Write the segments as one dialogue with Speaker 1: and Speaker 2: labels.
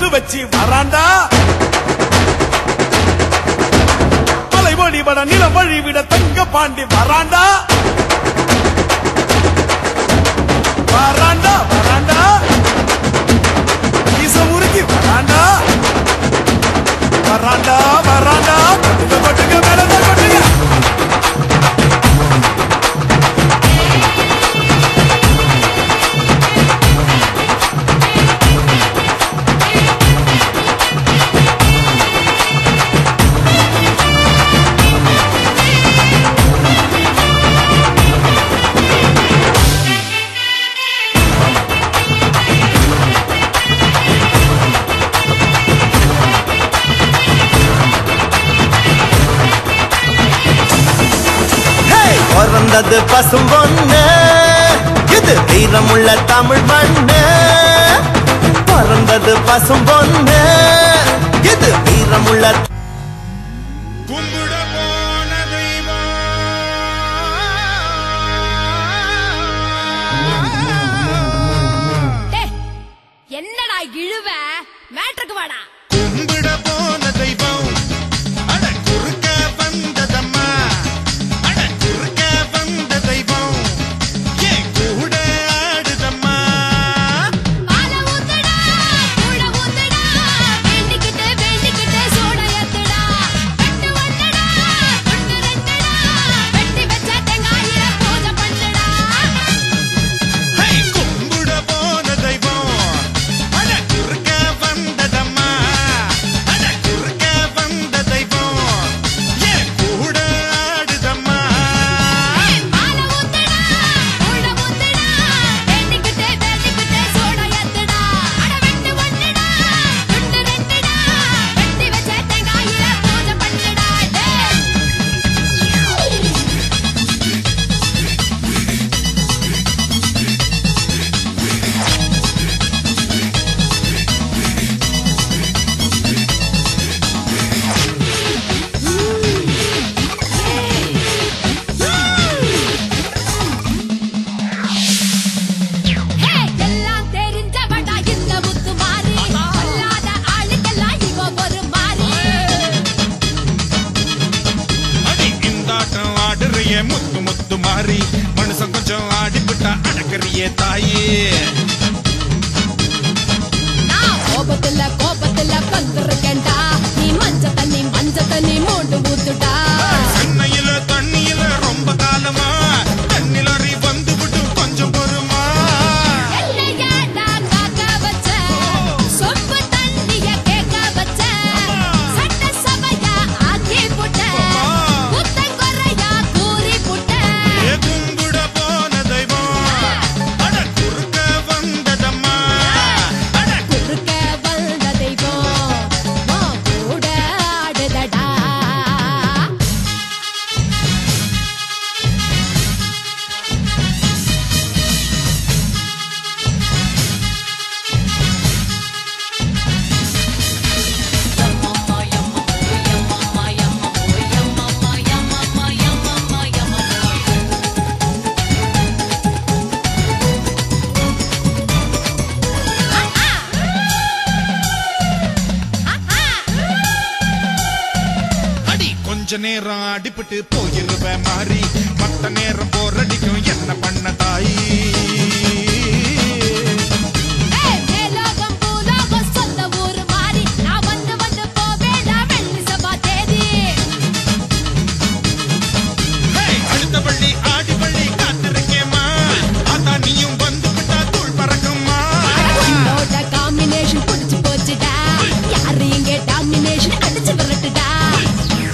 Speaker 1: பொட்டு வச்சு வராண்டா மலை வழிபட நிலம் வழிவிட தங்க பாண்டி வராண்டா வராண்டா வராண்டா ஈச முருகி வராண்டா வராண்டா வராண்டா கொட்டுங்க கொட்டுங்க மேலதான் கொட்டுங்க
Speaker 2: பிறந்தது பசும் பொண்ணு இது வீரமுள்ள தமிழ் மண்ணு பிறந்தது பசும் பொண்ணு இது வீரமுள்ள
Speaker 3: கும்பிட போன தெய்வம்
Speaker 4: என்னடா இழுவ மேட்ருக்கு வாடா
Speaker 3: கும்பிட போன தெய்வம் அட குறுக்க வந்ததம்மா அட குறுக்க வந்த தெய்வம் ஏன் கூட ஆடுதம்மா
Speaker 4: பால ஊத்துடா கூட ஊத்துடா வேண்டிக்கிட்டு சோட ஏத்துடா வெட்டு ஒண்ணுடா துண்டு ரெண்டுடா வெட்டி வச்ச தேங்காயில பூஜை பண்ணுடா
Speaker 3: ஹே கும்பிட போன தெய்வம் அட குறுக்க வந்ததம்மா அட குறுக்க வந்த தெய்வம் ஏன் கூட ஆடுதம்மா
Speaker 4: பால ஊத்துடா கூட ஊத்துடா வேண்டிக்கிட்டு சோட ஏத்துடா அட வெட்டு ஒண்ணுடா துண்டு ரெண்டுடா வெட்டி வச்ச தேங்காயில பூஜை பண்ணுடா எல்லாம் தெரிஞ்சவடா இந்த முத்து மாறி அல்லாத ஆளுக்கெல்லாம் இவ ஒரு மாறி
Speaker 3: அடி இந்தாட்டம் ஆடுறியே முத்து முத்து மாறி மனுஷன் கொஞ்சம் ஆடிவிட்டா அடக்கறியே தாயே
Speaker 4: நான் கோபத்துல கந்துருக்கேன்டா நீ மஞ்ச தண்ணி மூண்டு ஊத்துடா
Speaker 3: சென்னையில தண்ணியில ரொம்ப காலமா தண்ணிலறி வந்து விட்டு கொஞ்சம் பொறுமா
Speaker 4: என்னையாடா காக்க வச்ச சொம்பு தண்ணிய கேட்க வச்ச சட்ட சபையா ஆக்கி புட்ட குத்தங்குறையா கூறி புட்ட
Speaker 3: ஏ கும்பிட போன தெய்வம் அட குறுக்க வந்ததம்மா அட
Speaker 4: குறுக்க வந்த தெய்வம் கூட ஆடுதடா
Speaker 3: அடி கொஞ்ச நேரம் அடிபட்டு போயிருவேன் மாறி மத்த நேரம் போரடிக்கும் என்ன பண்ண தாயி
Speaker 4: மேலோகம் பூலோகம் சொந்த ஊரு மாறி நான் வந்து போவேடா வெள்ளி சபா தேதி
Speaker 3: அடுத்த பள்ளி ஆடி பள்ளி காத்திருக்கேம்மா அதான் நீயும் வந்து விட்டா தூள் பறக்கும்மா
Speaker 4: உன்னோட காம்பினேஷன் புடிச்சு போச்சுடா யாரு இங்க டாமினேஷன் அடிச்சு விரட்டுடா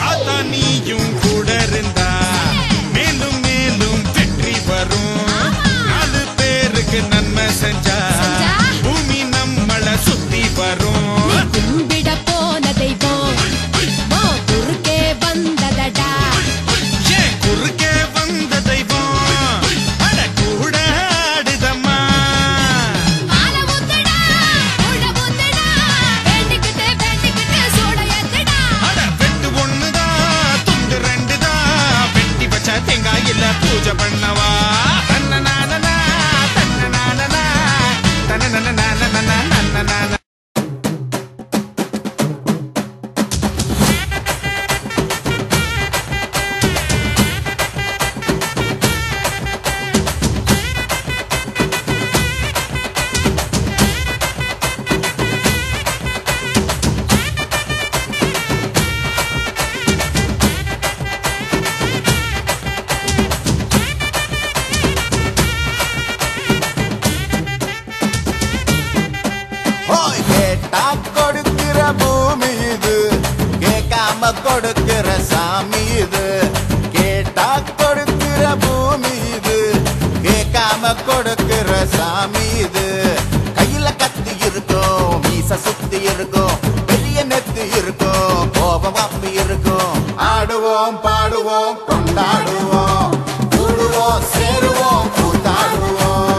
Speaker 3: அதான் நீயும் கூட இருந்தா மேலும் மேலும் வெற்றி வரும் 4 பேருக்கு நன்மை செஞ்சா பூமி நம்மள சுத்தி வரும்
Speaker 4: கும்பிட போன தெய்வம் குறுக்கே வந்ததடா
Speaker 3: ஏன் குறுக்கே வந்த தெய்வம் அட கூட ஆடுதம்மா
Speaker 4: பால ஊத்துடா கூட ஊத்துடா வேண்டிக்கிட்டு சோட ஏத்துடா
Speaker 3: அட வெட்டு ஒண்ணுதான் துண்டு ரெண்டுதான் வெட்டி வச்ச தேங்காயில பூஜை பண்ணவா தன்னனானனா தன்னனானனா தன்னனானனா
Speaker 2: கொடுக்கிற சாமி இது, கேட்டா கொடுக்கிற பூமி இது, கேட்காம கொடுக்கிற சாமி இது. கையில கத்தி இருக்கும், மீச சுத்தி இருக்கும், பெரிய நெத்தி இருக்கும், கோபம் அப்பி இருக்கும். ஆடுவோம் பாடுவோம் கொண்டாடுவோம், கூடுவோம் சேருவோம் கூத்தாடுவோம்.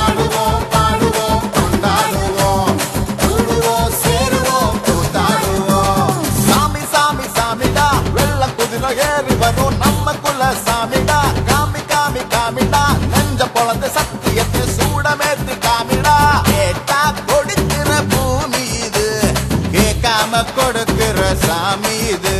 Speaker 2: ஆடுவோம் பாடுவோம் கொண்டாடுவோம், கூடுவோம் சேருவோம் கூத்தாடுவோம். சாமி சாமி சாமிடா, வெள்ள குதிரை ஏறி வரும் நம்ம குல சாமிடா. காமி காமி காமிடா, நெஞ்ச பொழந்த சத்தியத்தை சூடமேத்தி காமிடா. கேட்டா கொடுக்கிற பூமி இது, கேட்காம கொடுக்கிற சாமி இது.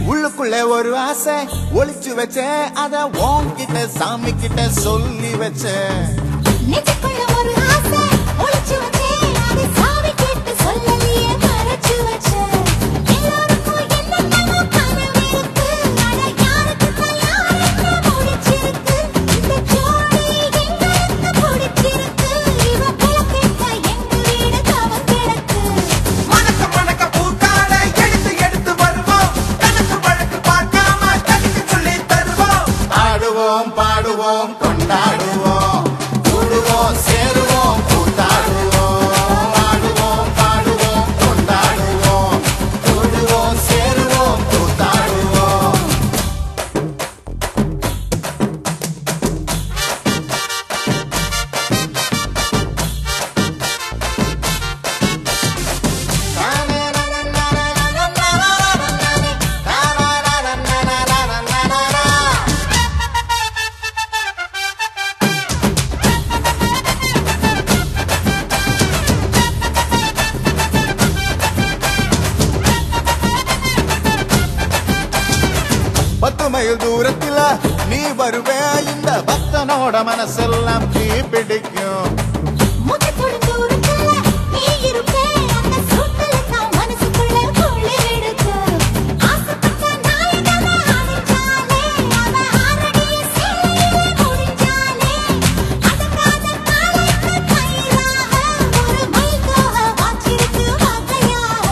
Speaker 2: உள்ளுக்குள்ள ஒரு ஆசை ஒளிச்சு வச்சேன், அத உன்கிட்ட சாமி கிட்ட சொல்லி வச்சேன்.
Speaker 4: நெஞ்சுக்குள்ள ஒரு ஆசை ஒளிச்சு வச்சேன், அதை சாமி கிட்ட சொல்லலையே மறைச்சு வச்சேன். எல்லாருக்கும் என்னென்னமோ கனவு இருக்கு, ஆனா யாருக்கு யாருக்கு முடிச்சிருக்கு. இந்த ஜோடி எங்களுக்கு பிடிச்சிருக்கு, இவ புலக்கிட்ட எங்க வீடு தவம் கிடக்கு.
Speaker 2: மணக்க மணக்க பூத்தாட எடுத்து எடுத்து வருவோம், கணக்கு வழக்கு பார்க்காம கணிக்கு சொல்லி தருவோம். ஆடுவோம் பாடுவோம் கொண்டாடுவோம், கூடுவோம் சேருவோம் கூத்தாடுவோம். ஆடுவோம் பாடுவோம் கொண்டாடுவோம், கூடுவோம் சேருவோம் கூத்தாடுவோம். பத்து மைல் தூரத்தில நீ வருவே, இந்த பக்தனோட மனசெல்லாம் தீ பிடிக்கும்.
Speaker 4: முகத்தோட தூரத்துல நீ இருப்பே, அந்த சூட்டுல தான் மனசுக்குள்ள குளிர் எடுக்கு. ஆசைப்பட்ட நாயகனை அணைச்சாலே, அவ ஆரடிய சேலையில முடிஞ்சாலே, அதற்காக காலைக்கு கயிறாக ஒரு மைல்கோக வாச்சிருக்கு வகையாக.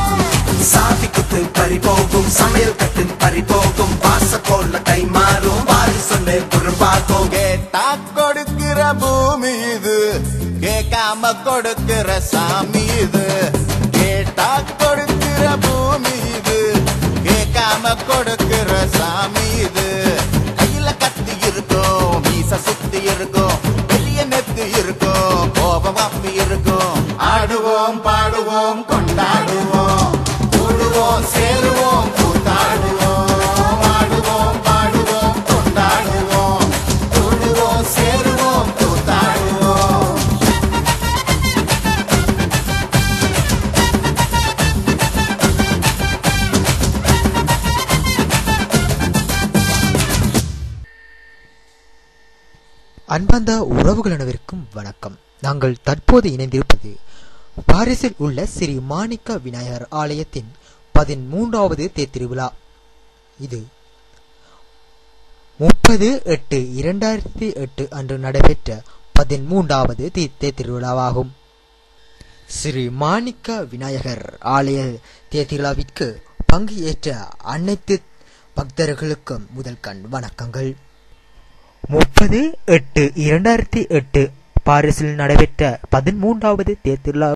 Speaker 2: சாதி குத்து பறி போகும், சமையல் கட்டு பறி போகும், வாச போல கை மாறும், வாரி சொன்ன குறும்பாகும். கேட்டா கொடுக்கிற பூமி இது, கேட்காம கொடுக்கிற சாமி இது. கேட்டா கொடுக்கிற பூமி இது, கேட்காம கொடுக்கிற சாமி இது. கையில கத்தி இருக்கும், மீச சுத்தி இருக்கும், பெரிய நெத்தி இருக்கும், கோபம் அப்பி இருக்கும். ஆடுவோம் பாடுவோம் கொண்டாடுவோம், கூடுவோம் சேருவோம் கூத்தாடுவோம். ஆடுவோம் பாடுவோம் கொண்டாடுவோம், கூடுவோம் சேருவோம் கூத்தாடுவோம்.
Speaker 5: அன்பார்ந்த உறவுகள் அனைவருக்கும் வணக்கம். நாங்கள் தற்போது இணைந்திருப்பது பாரிஸில் உள்ள ஸ்ரீ மாணிக்க விநாயகர் ஆலயத்தின் 13வது தேர்திருவிழா. இது 30/8/2008 அன்று நடைபெற்ற 13வது தேர்திருவிழாவாகும். ஸ்ரீ மாணிக்க விநாயகர் ஆலய தேர்திருவிழாவிற்கு பங்கு ஏற்ற அனைத்து பக்தர்களுக்கும் முதல் கண் வணக்கங்கள். 30/8/2008 பாரிஸில் நடைபெற்ற 13வது தேர்திருவிழா